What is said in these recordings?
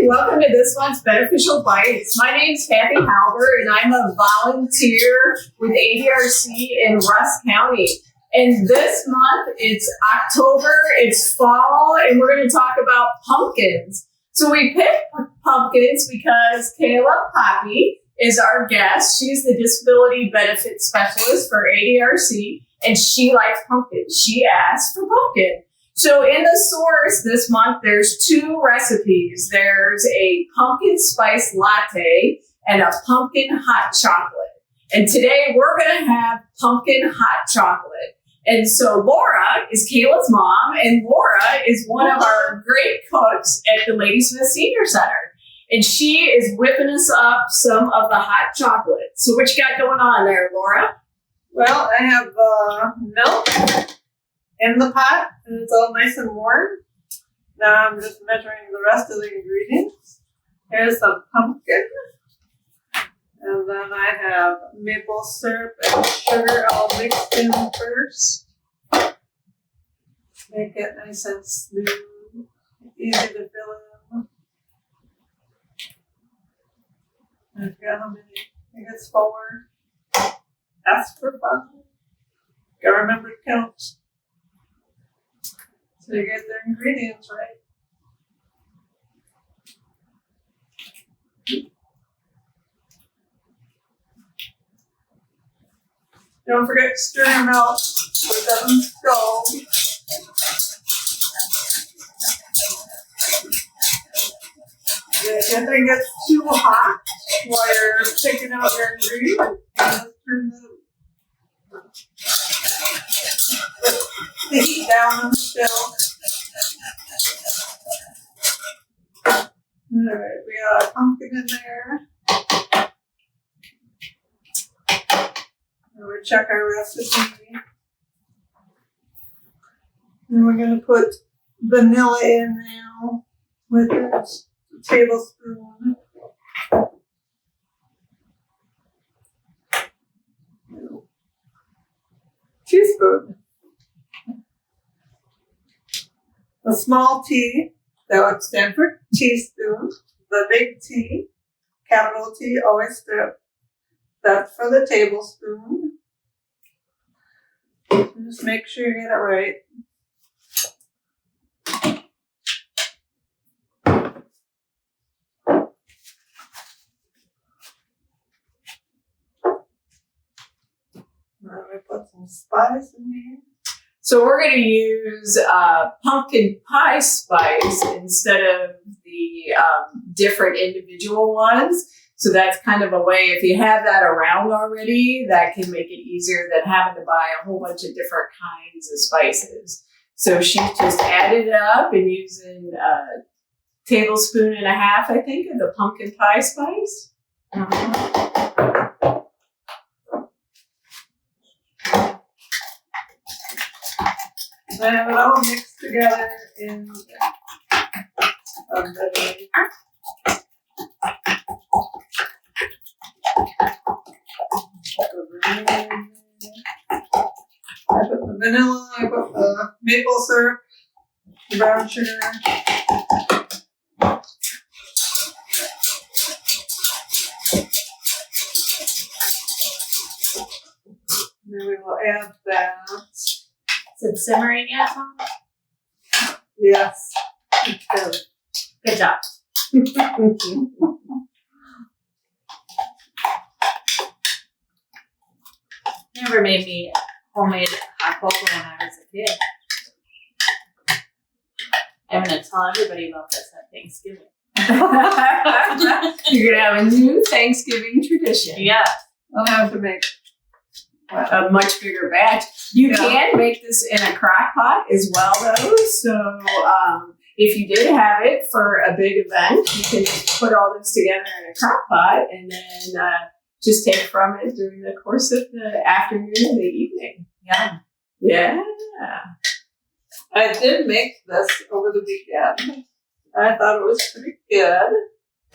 and welcome to this month's Beneficial Bites. My name is Kathy Halber, and I'm a volunteer with ADRC in Rusk County. And this month, it's October, it's fall, and we're going to talk about pumpkins. So we picked pumpkins because Kayla Poppy is our guest. She's the Disability Benefit Specialist for ADRC, and she likes pumpkins. She asked for pumpkin. So in the source this month, there's two recipes. There's a pumpkin spice latte and a pumpkin hot chocolate. And today we're going to have pumpkin hot chocolate. And so Laura is Kayla's mom, and Laura is one of our great cooks at the Ladysmith Senior Center. And she is whipping us up some of the hot chocolate. So what you got going on there, Laura? Well, I have milk in the pot, and it's all nice and warm. Now I'm just measuring the rest of the ingredients. Here's some pumpkin. And then I have maple syrup and sugar all mixed in first. Make it nice and smooth, easy to fill in. I forgot how many. I think it's 4. Ask for 5. Gotta remember to count. So you get the ingredients right. Don't forget to stir your milk so it doesn't spill. If you think it's too hot while you're picking out your ingredients, just turn the heat down on the stove. Alright, we got a pumpkin in there. And we'll check our recipe. And we're going to put vanilla in now with a tablespoon. Teaspoon. A small T, that would stand for teaspoon. The big T, capital T, always strip. That's for the tablespoon. Just make sure you get it right. Now we put some spice in here. So we're going to use pumpkin pie spice instead of the different individual ones. So that's kind of a way, if you have that around already, that can make it easier than having to buy a whole bunch of different kinds of spices. So she just added it up and using a tablespoon and a half, I think, of the pumpkin pie spice. I have it all mixed together in a blender. I put the vanilla, I put the maple syrup, the brown sugar. Then we will add that. Is it simmering yet, Mom? Yes. Good. Good job. Never made me homemade hot cocoa when I was a kid. I'm going to tell everybody about this at Thanksgiving. You're going to have a new Thanksgiving tradition. Yeah. I'll have to make A much bigger batch. You can make this in a crock pot as well, though. So if you did have it for a big event, you can just put all this together in a crock pot and then just take from it during the course of the afternoon or the evening. Yeah. Yeah. I did make this over the weekend. I thought it was pretty good.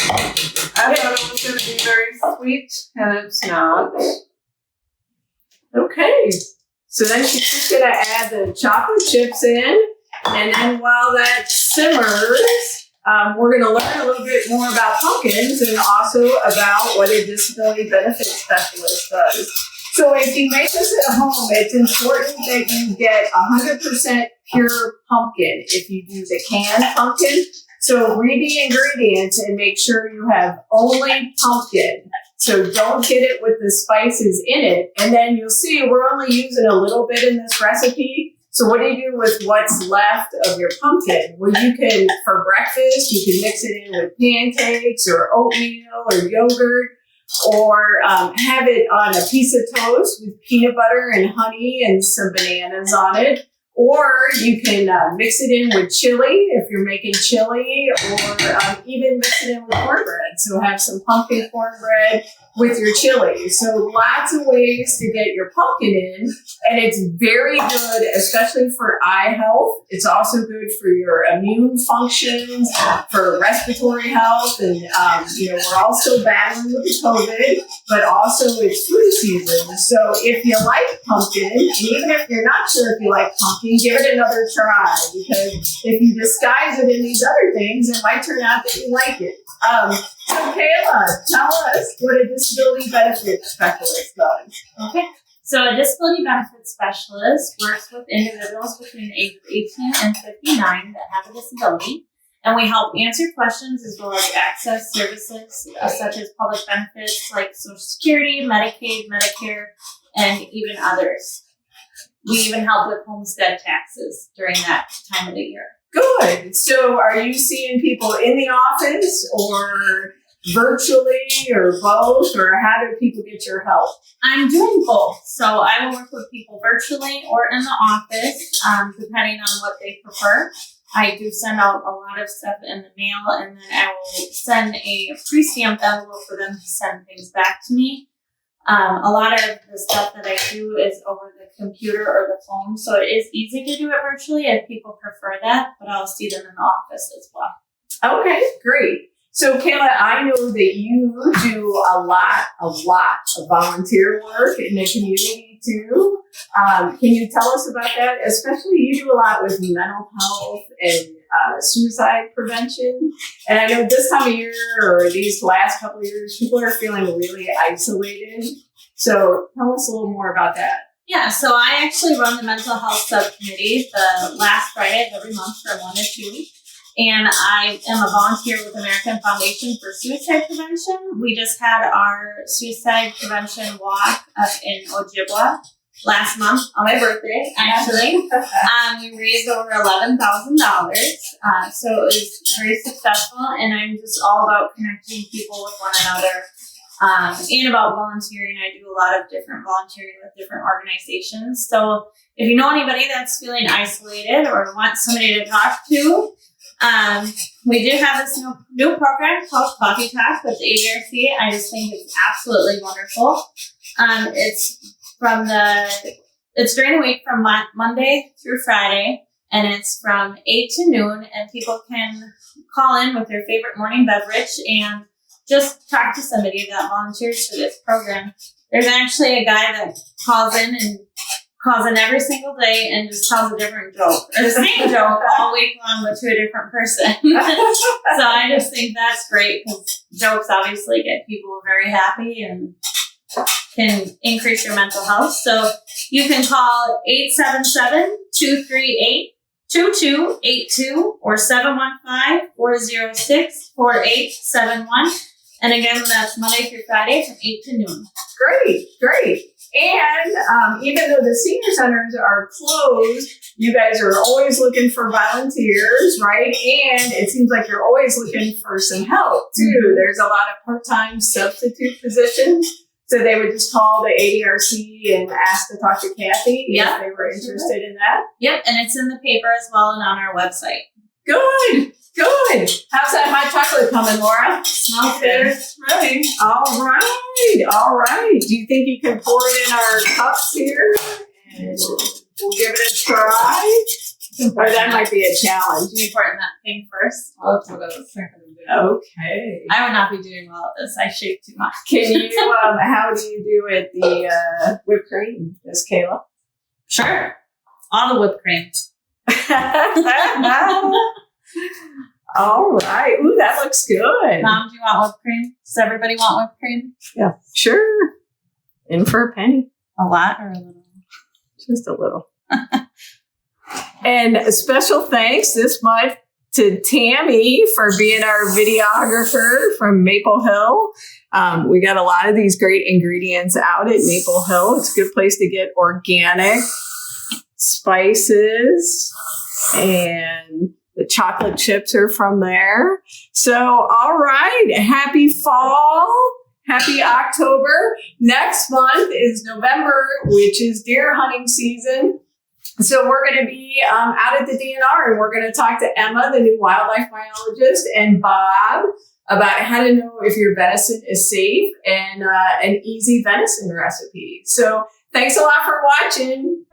I thought it was going to be very sweet, and it's not. Okay. So then she's just going to add the chocolate chips in. And then while that simmers, We're going to learn a little bit more about pumpkins and also about what a disability benefit specialist does. So if you make this at home, it's important that you get 100% pure pumpkin if you use a canned pumpkin. So read the ingredients and make sure you have only pumpkin. So don't get it with the spices in it. And then you'll see we're only using a little bit in this recipe. So what do you do with what's left of your pumpkin? Well, you can, for breakfast, you can mix it in with pancakes or oatmeal or yogurt, or have it on a piece of toast with peanut butter and honey and some bananas on it. Or you can mix it in with chili if you're making chili, or even mix it in with cornbread. So have some pumpkin cornbread with your chili. So lots of ways to get your pumpkin in, and it's very good, especially for eye health. It's also good for your immune functions, for respiratory health, and we're all still battling with the COVID, but also it's flu season. So if you like pumpkin, and even if you're not sure if you like pumpkin, give it another try, because if you disguise it in these other things, it might turn out that you like it. So Kayla, tell us what a disability benefit specialist does. Okay. So a disability benefit specialist works with individuals between the age of 18 and 59 that have a disability. And we help answer questions as well as access services such as public benefits like Social Security, Medicaid, Medicare, and even others. We even help with homestead taxes during that time of the year. Good. So are you seeing people in the office or virtually or both, or how do people get your help? I'm doing both. So I will work with people virtually or in the office, depending on what they prefer. I do send out a lot of stuff in the mail, and then I will send a pre-stamped envelope for them to send things back to me. A lot of the stuff that I do is over the computer or the phone, so it is easy to do it virtually if people prefer that, but I'll see them in the office as well. Okay, great. So Kayla, I know that you do a lot of volunteer work in the community too. Can you tell us about that? Especially you do a lot with mental health and suicide prevention. And I know this time of year or these last couple of years, people are feeling really isolated. So tell us a little more about that. Yeah, so I actually run the mental health subcommittee the last Friday of every month from 1 to 2. And I am a volunteer with American Foundation for Suicide Prevention. We just had our suicide prevention walk up in Ojibwa last month on my birthday, actually. We raised over $11,000. So it was very successful, and I'm just all about connecting people with one another. And about volunteering. I do a lot of different volunteering with different organizations. So if you know anybody that's feeling isolated or wants somebody to talk to, we do have this new program called Coffee Talk with ADRC. I just think it's absolutely wonderful. It's during the week from Monday through Friday, and it's from 8 to noon, and people can call in with their favorite morning beverage and just talk to somebody that volunteers for this program. There's actually a guy that calls in every single day and just tells a different joke, or the same joke all week long, but to a different person. So I just think that's great, because jokes obviously get people very happy and can increase your mental health. So you can call 877-238-2282 or 715-406-4871. And again, that's Monday through Friday from 8 to noon. Great. And even though the senior centers are closed, you guys are always looking for volunteers, right? And it seems like you're always looking for some help, too. Mm-hmm. There's a lot of part-time substitute positions. So they would just call the ADRC and ask to talk to Kathy if they were interested in that. Yep, and it's in the paper as well and on our website. Good. How's that hot chocolate coming, Laura? Smells good. It's ready. All right. Do you think you can pour it in our cups here? And we'll give it a try? Or that might be a challenge. You pour it in that thing first. Okay. I would not be doing well at this. I shake too much. Can you, how do you do it? The whipped cream, Miss Kayla? Sure. All the whipped cream. All right. Ooh, that looks good. Mom, do you want whipped cream? Does everybody want whipped cream? Yeah, sure. In for a penny. A lot or a little? Just a little. And a special thanks this month to Tammy for being our videographer from Maple Hill. We got a lot of these great ingredients out at Maple Hill. It's a good place to get organic spices, and the chocolate chips are from there. So, all right. Happy fall. Happy October. Next month is November, which is deer hunting season. So we're going to be out at the DNR, and we're going to talk to Emma, the new wildlife biologist, and Bob about how to know if your venison is safe and an easy venison recipe. So thanks a lot for watching.